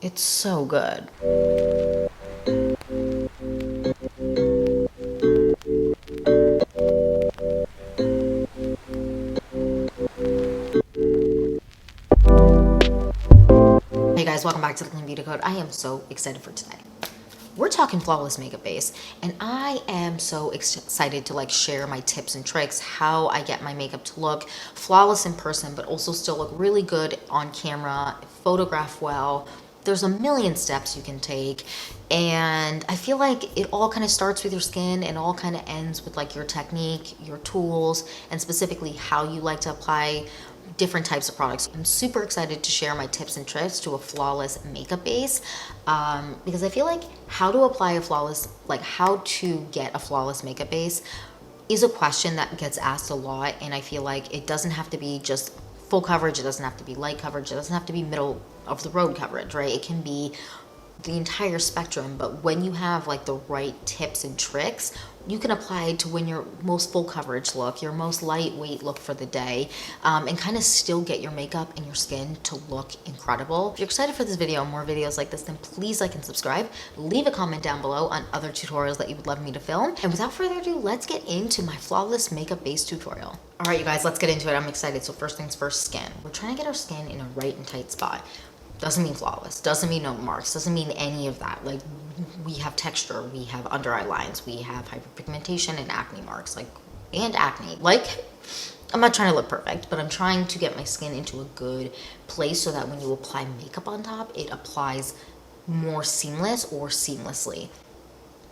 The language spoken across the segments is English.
It's so good. Hey guys, welcome back to the Clean Beauty Code. I am so excited for today. We're talking flawless makeup base, and I am so excited to like share my tips and tricks, how I get my makeup to look flawless in person, but also still look really good on camera, photograph well. There's a million steps you can take, and I feel like it all kind of starts with your skin and all kind of ends with like your technique, your tools, and specifically how you like to apply different types of products. I'm super excited to share my tips and tricks to a flawless makeup base, because I feel like how to apply a flawless, like how to get a flawless makeup base is a question that gets asked a lot. And I feel like it doesn't have to be just full coverage. It doesn't have to be light coverage. It doesn't have to be middle of the road coverage, right? It can be the entire spectrum. But when you have like the right tips and tricks, you can apply it to win your most full coverage look, your most lightweight look for the day, and kind of still get your makeup and your skin to look incredible. If you're excited for this video and more videos like this, then please like and subscribe. Leave a comment down below on other tutorials that you would love me to film. And without further ado, let's get into my flawless makeup base tutorial. All right, you guys, let's get into it. I'm excited. So first things first, skin. We're trying to get our skin in a right and tight spot. Doesn't mean flawless, doesn't mean no marks, doesn't mean any of that. Like, we have texture, we have under eye lines, we have hyperpigmentation and acne marks, and acne. Like, I'm not trying to look perfect, but I'm trying to get my skin into a good place so that when you apply makeup on top, it applies more seamless or seamlessly.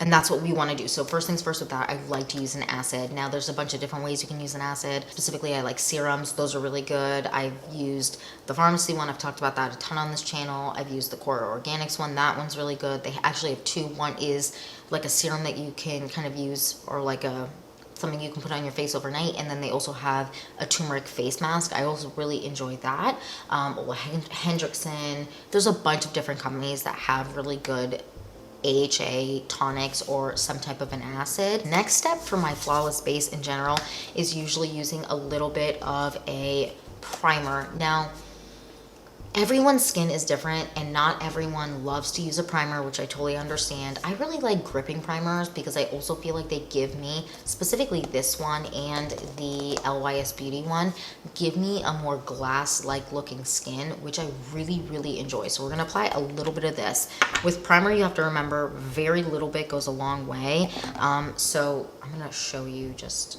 And that's what we want to do. So first things first with that, I like to use an acid. Now there's a bunch of different ways you can use an acid. Specifically, I like serums. Those are really good. I've used the pharmacy one. I've talked about that a ton on this channel. I've used the Core Organics one. That one's really good. They actually have two. One is like a serum that you can kind of use, or like something you can put on your face overnight, and then they also have a turmeric face mask. I also really enjoy that. Hendrickson. There's a bunch of different companies that have really good AHA tonics or some type of an acid. Next step for my flawless base in general is usually using a little bit of a primer. Now, everyone's skin is different and not everyone loves to use a primer, which I totally understand. I really like gripping primers because I also feel like they give me, specifically this one and the LYS Beauty one, give me a more glass-like looking skin, which I really, really enjoy. So we're gonna apply a little bit of this. With primer, you have to remember very little bit goes a long way. So I'm gonna show you just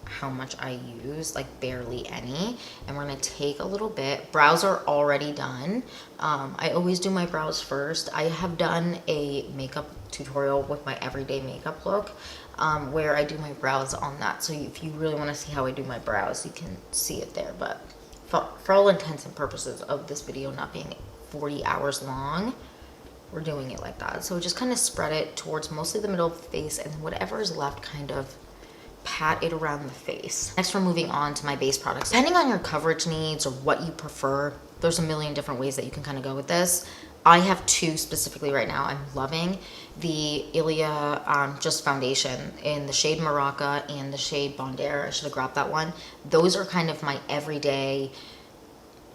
how much I use, like barely any, and we're gonna take a little bit. Brows are already done. I always do my brows first. I have done a makeup tutorial with my everyday makeup look, where I do my brows on that. So if you really want to see how I do my brows, you can see it there. But for all intents and purposes of this video not being 40 hours long, we're doing it like that. So just kind of spread it towards mostly the middle of the face, and whatever is left, kind of pat it around the face. Next, we're moving on to my base products. Depending on your coverage needs or what you prefer, there's a million different ways that you can kind of go with this. I have two specifically right now. I'm loving the Ilia Just Foundation in the shade Maraca and the shade Bondare. I should have grabbed that one. Those are kind of my everyday,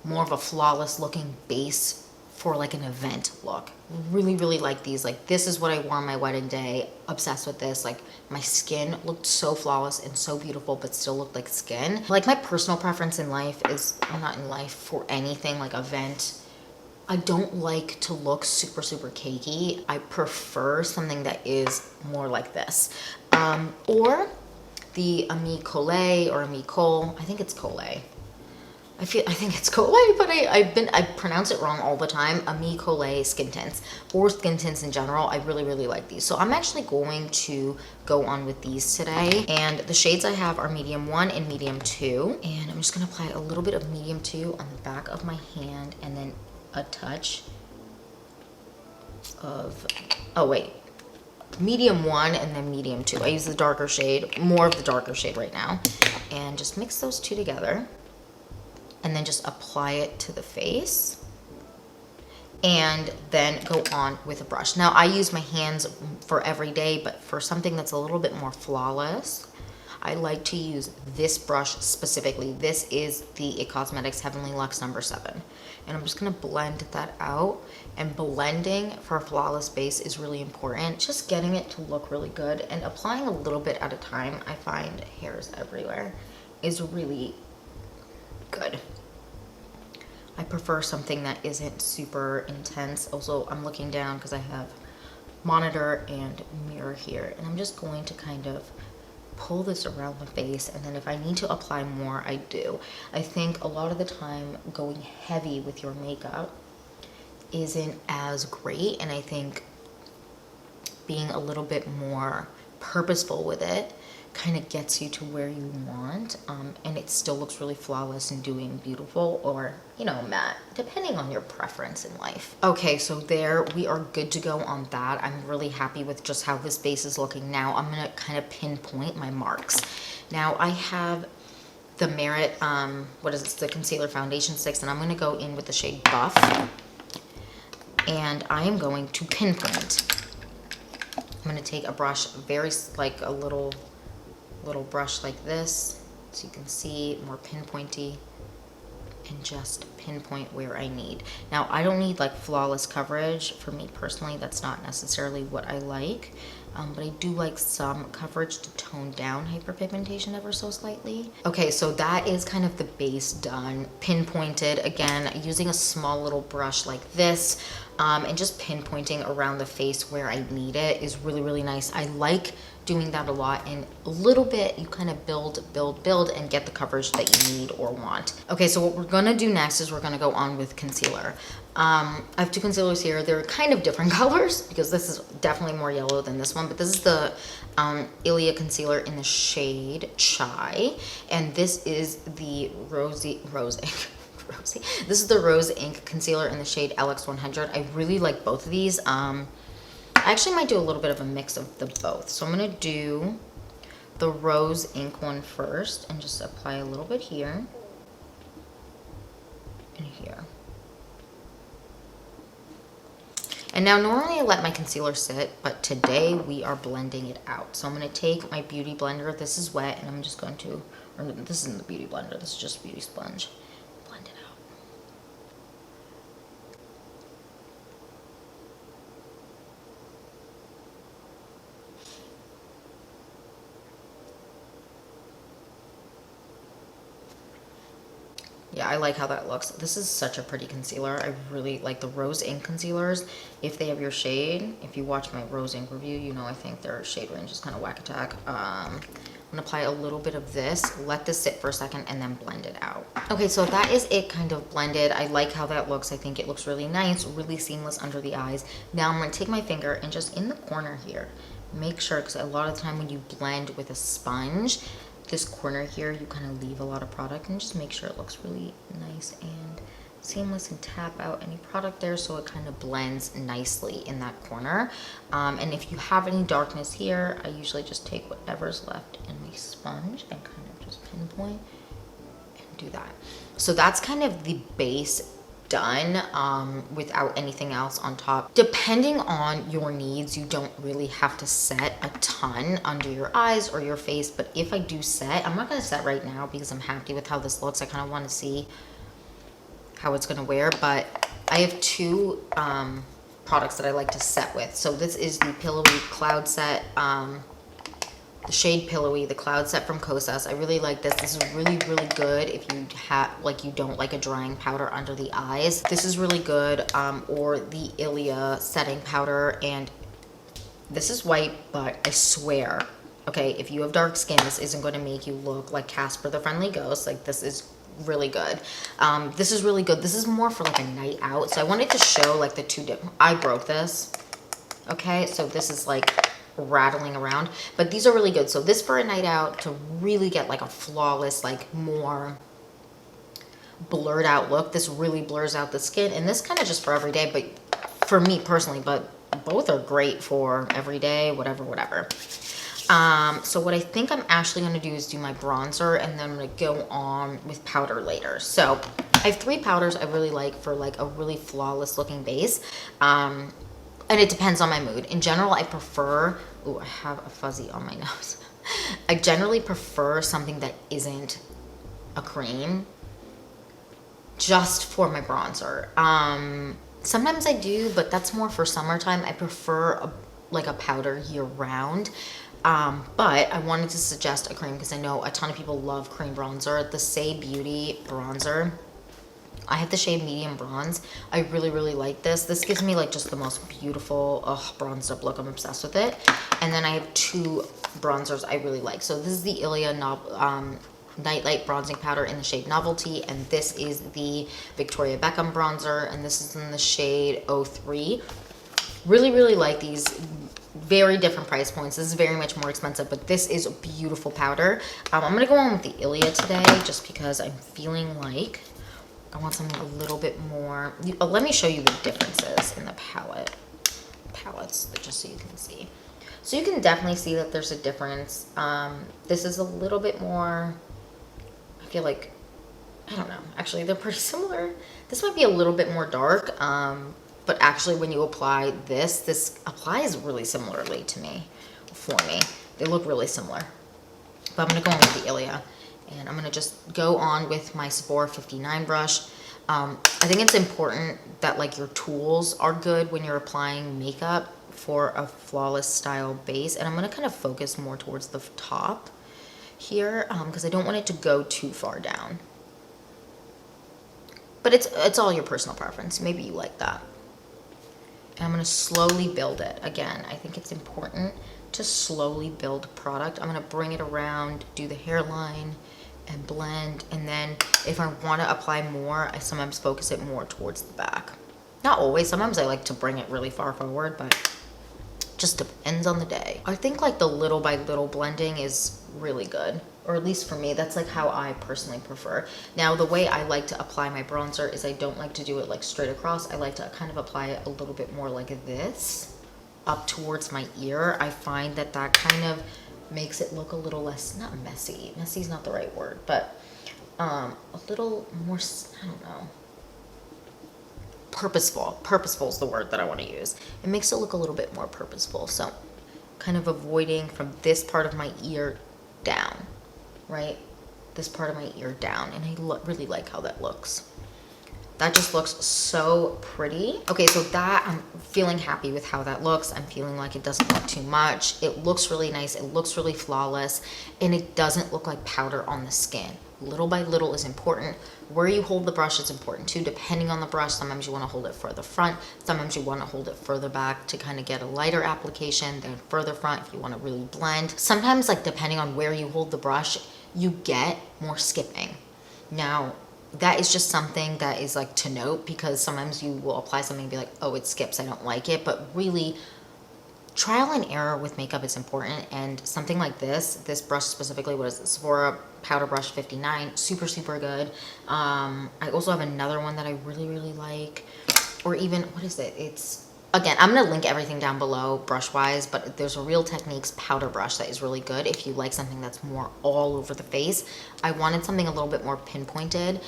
more of a flawless looking base for like an event look. Really, really like these. Like, this is what I wore on my wedding day. Obsessed with this. Like, my skin looked so flawless and so beautiful, but still looked like skin. Like, my personal preference in life is, not in life, for anything like event, I don't like to look super, super cakey. I prefer something that is more like this. Or the Ami Colé or Ami Cole. I think it's Colé. I think it's Colé, but I pronounce it wrong all the time. Ami Colé skin tints, or skin tints in general. I really, really like these. So I'm actually going to go on with these today. And the shades I have are medium 1 and medium 2. And I'm just gonna apply a little bit of medium 2 on the back of my hand, and then a touch of, oh wait, medium 1 and then medium 2. I use the darker shade, more of the darker shade right now. And just mix those two together. And then just apply it to the face, and then go on with a brush. Now, I use my hands for every day, but for something that's a little bit more flawless, I like to use this brush specifically. This is the IT Cosmetics Heavenly Luxe number 7. And I'm just gonna blend that out. And blending for a flawless base is really important. Just getting it to look really good and applying a little bit at a time. I find hairs everywhere is really good. I prefer something that isn't super intense. Also, I'm looking down because I have monitor and mirror here, and I'm just going to kind of pull this around the face, and then if I need to apply more, I do. I think a lot of the time going heavy with your makeup isn't as great, and I think being a little bit more purposeful with it kind of gets you to where you want, and it still looks really flawless and doing beautiful, or you know, matte, depending on your preference in life. Okay, so there we are, good to go on that. I'm really happy with just how this base is looking. Now I'm gonna kind of pinpoint my marks. Now I have the Merit what is this, the concealer foundation sticks, and I'm going to go in with the shade Buff, and I am going to pinpoint. I'm going to take a brush, very like a little brush like this, so you can see, more pinpointy, and just pinpoint where I need. Now I don't need like flawless coverage. For me personally, that's not necessarily what I like, but I do like some coverage to tone down hyperpigmentation ever so slightly. Okay, so that is kind of the base done, pinpointed. Again, using a small little brush like this, and just pinpointing around the face where I need it is really, really nice. I like doing that a lot, and a little bit you kind of build and get the coverage that you need or want. Okay, so what we're gonna do next is we're gonna go on with concealer. I have 2 concealers here. They're kind of different colors because this is definitely more yellow than this one, but this is the Ilia concealer in the shade Chai, and this is the Rose Ink. This is the Rose Ink concealer in the shade LX100. I really like both of these. I actually might do a little bit of a mix of the both. So I'm gonna do the Rose Ink one first and just apply a little bit here and here. And now normally I let my concealer sit, but today we are blending it out. So I'm gonna take my beauty blender. This is wet, and I'm just going to, or this isn't the beauty blender, this is just beauty sponge. Blend it out. Yeah, I like how that looks. This is such a pretty concealer. I really like the Rose Ink concealers. If they have your shade, if you watch my Rose Ink review, you know I think their shade range is kind of whack attack. I'm gonna apply a little bit of this, let this sit for a second, and then blend it out. Okay, so that is it kind of blended. I like how that looks. I think it looks really nice, really seamless under the eyes. Now I'm gonna take my finger and just in the corner here, make sure, because a lot of the time when you blend with a sponge, this corner here, you kind of leave a lot of product, and just make sure it looks really nice and seamless, and tap out any product there so it kind of blends nicely in that corner. And if you have any darkness here, I usually just take whatever's left in my sponge and kind of just pinpoint and do that. So that's kind of the base done, without anything else on top. Depending on your needs, you don't really have to set a ton under your eyes or your face, but if I do set, I'm not going to set right now because I'm happy with how this looks. I kind of want to see how it's going to wear, but I have 2 products that I like to set with. So this is the Pillowy Cloud Set, the shade Pillowy, the Cloud Set from Kosas. I really like this. This is really, really good if you have, like, you don't like a drying powder under the eyes. This is really good, or the Ilia setting powder, and this is white, but I swear, okay, if you have dark skin, this isn't going to make you look like Casper the Friendly Ghost. Like, this is really good. This is really good. This is more for like a night out. So I wanted to show like the 2 different, I broke this. Okay, so this is like rattling around, but these are really good. So this for a night out to really get like a flawless, like more blurred out look. This really blurs out the skin, and this kind of just for every day, but for me personally, but both are great for every day, whatever. So what I think I'm actually going to do is do my bronzer, and then I'm going to go on with powder later. So I have 3 powders I really like for like a really flawless looking base. And it depends on my mood. In general, I prefer, ooh, I have a fuzzy on my nose. I generally prefer something that isn't a cream just for my bronzer. Sometimes I do, but that's more for summertime. I prefer like a powder year round. But I wanted to suggest a cream because I know a ton of people love cream bronzer. The Saie Beauty bronzer. I have the shade medium bronze. I really, really like this. This gives me like just the most beautiful bronzed up look. I'm obsessed with it. And then I have two bronzers I really like. So this is the Ilia Nightlight Bronzing Powder in the shade Novelty. And this is the Victoria Beckham bronzer. And this is in the shade 03. Really, really like these. Very different price points. This is very much more expensive, but this is a beautiful powder. I'm going to go on with the Ilia today just because I'm feeling like I want something a little bit more. Let me show you the differences in the palettes, just so you can see. So you can definitely see that there's a difference. This is a little bit more, I feel like, I don't know. Actually, they're pretty similar. This might be a little bit more dark, but actually when you apply this applies really similarly to me, for me. They look really similar. But I'm going to go on with the Ilia. And I'm going to just go on with my Sephora 59 brush. I think it's important that like your tools are good when you're applying makeup for a flawless style base. And I'm going to kind of focus more towards the top here because I don't want it to go too far down. But it's all your personal preference. Maybe you like that. And I'm going to slowly build it. Again, I think it's important to slowly build a product. I'm going to bring it around, do the hairline, and blend, and then if I want to apply more, I sometimes focus it more towards the back. Not always. Sometimes I like to bring it really far forward, but just depends on the day. I think like the little by little blending is really good, or at least for me, that's like how I personally prefer. Now, the way I like to apply my bronzer is I don't like to do it like straight across. I like to kind of apply it a little bit more like this, up towards my ear. I find that that kind of makes it look a little less, not messy. Messy is not the right word, but a little more, I don't know, purposeful. Purposeful is the word that I want to use. It makes it look a little bit more purposeful. So kind of avoiding from this part of my ear down, right? This part of my ear down. And I really like how that looks. That just looks so pretty. Okay, so that, I'm feeling happy with how that looks. I'm feeling like it doesn't look too much. It looks really nice. It looks really flawless. And it doesn't look like powder on the skin. Little by little is important. Where you hold the brush is important too, depending on the brush. Sometimes you want to hold it further front. Sometimes you want to hold it further back to kind of get a lighter application, then further front if you want to really blend. Sometimes, like depending on where you hold the brush, you get more skipping. Now, that is just something that is like to note, because sometimes you will apply something and be like, oh, it skips, I don't like it. But really, trial and error with makeup is important. And something like this brush specifically, what is this? Sephora Powder Brush 59, super, super good. I also have another one that I really, really like. Or even, what is it? It's, again, I'm going to link everything down below brush-wise, but there's a Real Techniques powder brush that is really good if you like something that's more all over the face. I wanted something a little bit more pinpointed,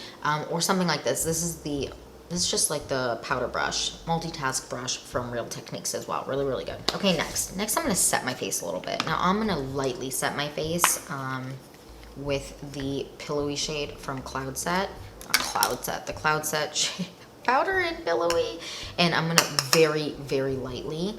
or something like this. This is just like the powder brush, multitask brush from Real Techniques as well. Really, really good. Okay, next I'm going to set my face a little bit. Now, I'm going to lightly set my face with the pillowy shade from Cloud Set. Not Cloud Set, the Cloud Set shade. Powder and pillowy, and I'm gonna very, very lightly.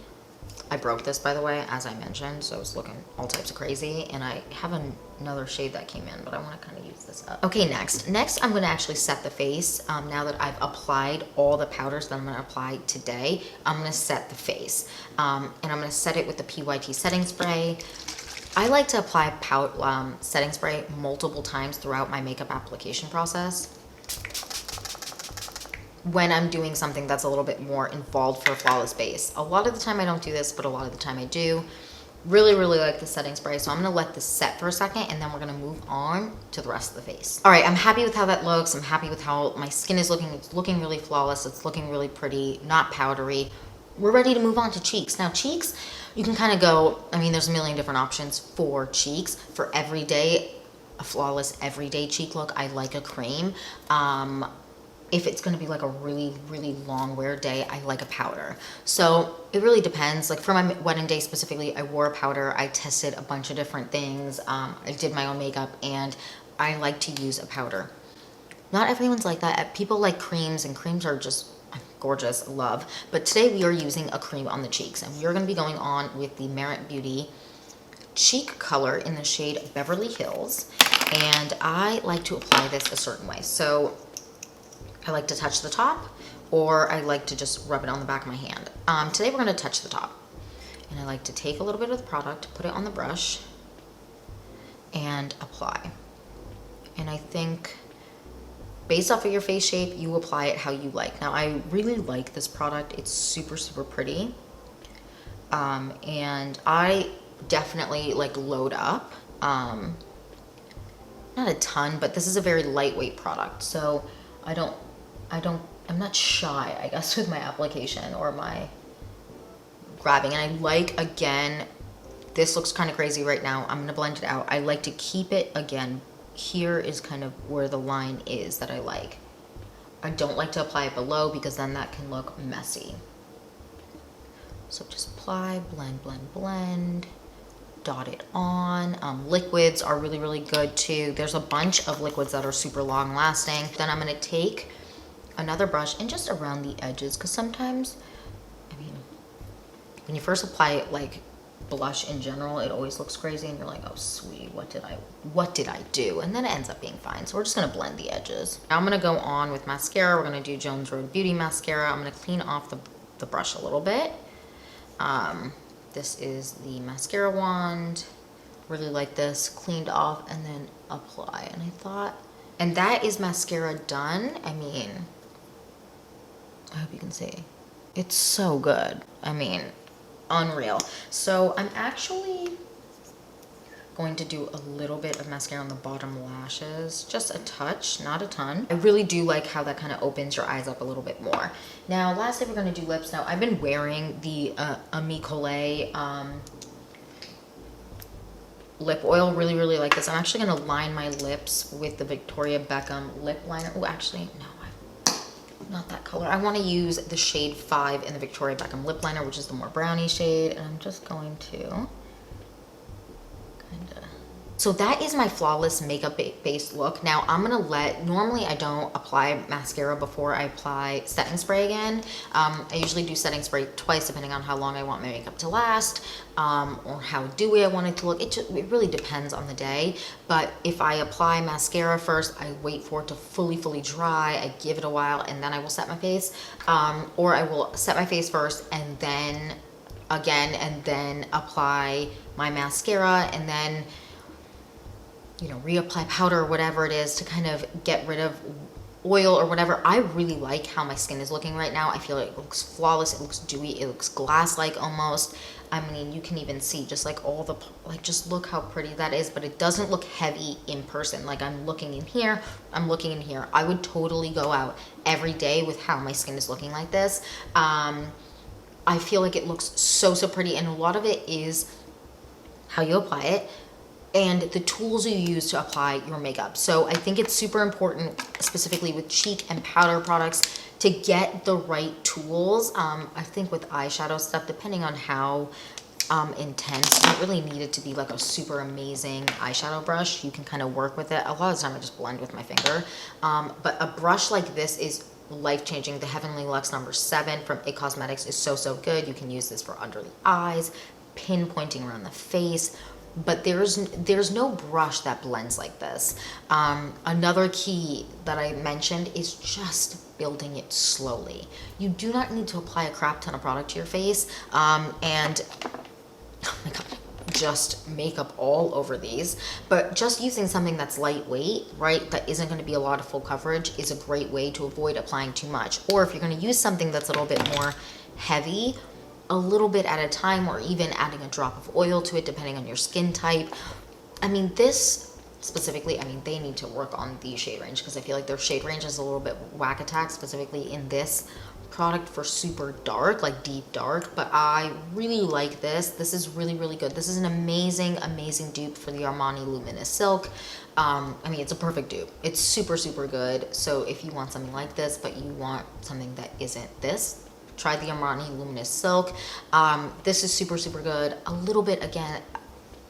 I broke this, by the way, as I mentioned, so I was looking all types of crazy, and I have another shade that came in, but I want to kind of use this up. Okay, next I'm going to actually set the face. Now that I've applied all the powders that I'm going to apply today, I'm going to set the face, and I'm going to set it with the PYT setting spray. I like to apply setting spray multiple times throughout my makeup application process when I'm doing something that's a little bit more involved for a flawless base. A lot of the time I don't do this, but a lot of the time I do. Really, really like the setting spray. So I'm gonna let this set for a second, and then we're gonna move on to the rest of the face. All right, I'm happy with how that looks. I'm happy with how my skin is looking. It's looking really flawless. It's looking really pretty, not powdery. We're ready to move on to cheeks. Now cheeks, you can kind of go, I mean, there's a million different options for cheeks. For everyday, a flawless everyday cheek look, I like a cream. if it's going to be like a really, really long wear day, I like a powder. So it really depends. Like for my wedding day specifically, I wore a powder. I tested a bunch of different things. I did my own makeup, and I like to use a powder. Not everyone's like that. People like creams, and creams are just gorgeous, love. But today we are using a cream on the cheeks, and we are going to be going on with the Merit Beauty cheek color in the shade Beverly Hills. And I like to apply this a certain way. So I like to touch the top, or I like to just rub it on the back of my hand. Today we're going to touch the top. And I like to take a little bit of the product, put it on the brush, and apply. And I think based off of your face shape, you apply it how you like. Now, I really like this product. It's super, super pretty. And I definitely like load up. Not a ton, but this is a very lightweight product. So I'm not shy, I guess, with my application or my grabbing. And I like, again, this looks kind of crazy right now. I'm gonna blend it out. I like to keep it, again, here is kind of where the line is that I like. I don't like to apply it below because then that can look messy. So just apply, blend, blend, blend, dot it on. Liquids are really, really good too. There's a bunch of liquids that are super long lasting. Then I'm gonna take another brush and just around the edges, because sometimes, I mean, when you first apply it, like blush in general, it always looks crazy and you're like, oh sweet, what did I do? And then it ends up being fine. So we're just gonna blend the edges. Now I'm gonna go on with mascara. We're gonna do Jones Road Beauty mascara. I'm gonna clean off the brush a little bit. This is the mascara wand. Really like this, cleaned off and then apply. And I thought, and that is mascara done. I mean, I hope you can see. It's so good. I mean, unreal. So I'm actually going to do a little bit of mascara on the bottom lashes, just a touch, not a ton. I really do like how that kind of opens your eyes up a little bit more. Now, lastly, we're going to do lips. Now, I've been wearing the Ami Collet lip oil. Really, really like this. I'm actually going to line my lips with the Victoria Beckham lip liner. Oh, actually, no. Not that color. I want to use the shade 5 in the Victoria Beckham lip liner, which is the more brownie shade, and I'm just going to kind of. So that is my flawless makeup based look. Now I'm gonna normally I don't apply mascara before I apply setting spray again. I usually do setting spray twice depending on how long I want my makeup to last, or how dewy I want it to look. It really depends on the day. But if I apply mascara first, I wait for it to fully dry, I give it a while, and then I will set my face. Or I will set my face first and then again, and then apply my mascara, and then, you know, reapply powder or whatever it is to kind of get rid of oil or whatever. I really like how my skin is looking right now. I feel like it looks flawless, it looks dewy, it looks glass-like almost. I mean, you can even see just like all the, like, just look how pretty that is, but it doesn't look heavy in person. Like, I'm looking in here, I'm looking in here. I would totally go out every day with how my skin is looking like this. I feel like it looks so pretty, and a lot of it is how you apply it and the tools you use to apply your makeup. So I think it's super important, specifically with cheek and powder products, to get the right tools. I think with eyeshadow stuff, depending on how intense, you don't really need it to be like a super amazing eyeshadow brush. You can kind of work with it. A lot of the time I just blend with my finger. But a brush like this is life-changing. The Heavenly Luxe number 7 from IT Cosmetics is so good. You can use this for under the eyes, pinpointing around the face, but there's no brush that blends like this. Another key that I mentioned is just building it slowly. You do not need to apply a crap ton of product to your face, and oh my god, just makeup all over these. But just using something that's lightweight, right, that isn't going to be a lot of full coverage, is a great way to avoid applying too much. Or if you're going to use something that's a little bit more heavy, a little bit at a time, or even adding a drop of oil to it depending on your skin type. I mean, this specifically, I mean, they need to work on the shade range, because I feel like their shade range is a little bit whack attack, specifically in this product for super dark, like deep dark, but I really like this. This is really, really good. This is an amazing, amazing dupe for the Armani Luminous Silk. I mean, it's a perfect dupe. It's super, super good. So if you want something like this, but you want something that isn't this, try the Armani Luminous Silk. This is super, super good. A little bit, again,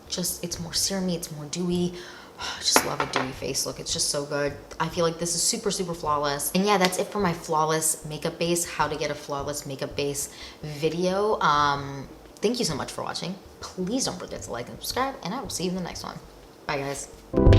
just, it's more serumy, it's more dewy. I just love a dewy face look. It's just so good. I feel like this is super, super flawless. And yeah, that's it for my flawless makeup base, how to get a flawless makeup base video. Thank you so much for watching. Please don't forget to like and subscribe, and I will see you in the next one. Bye, guys.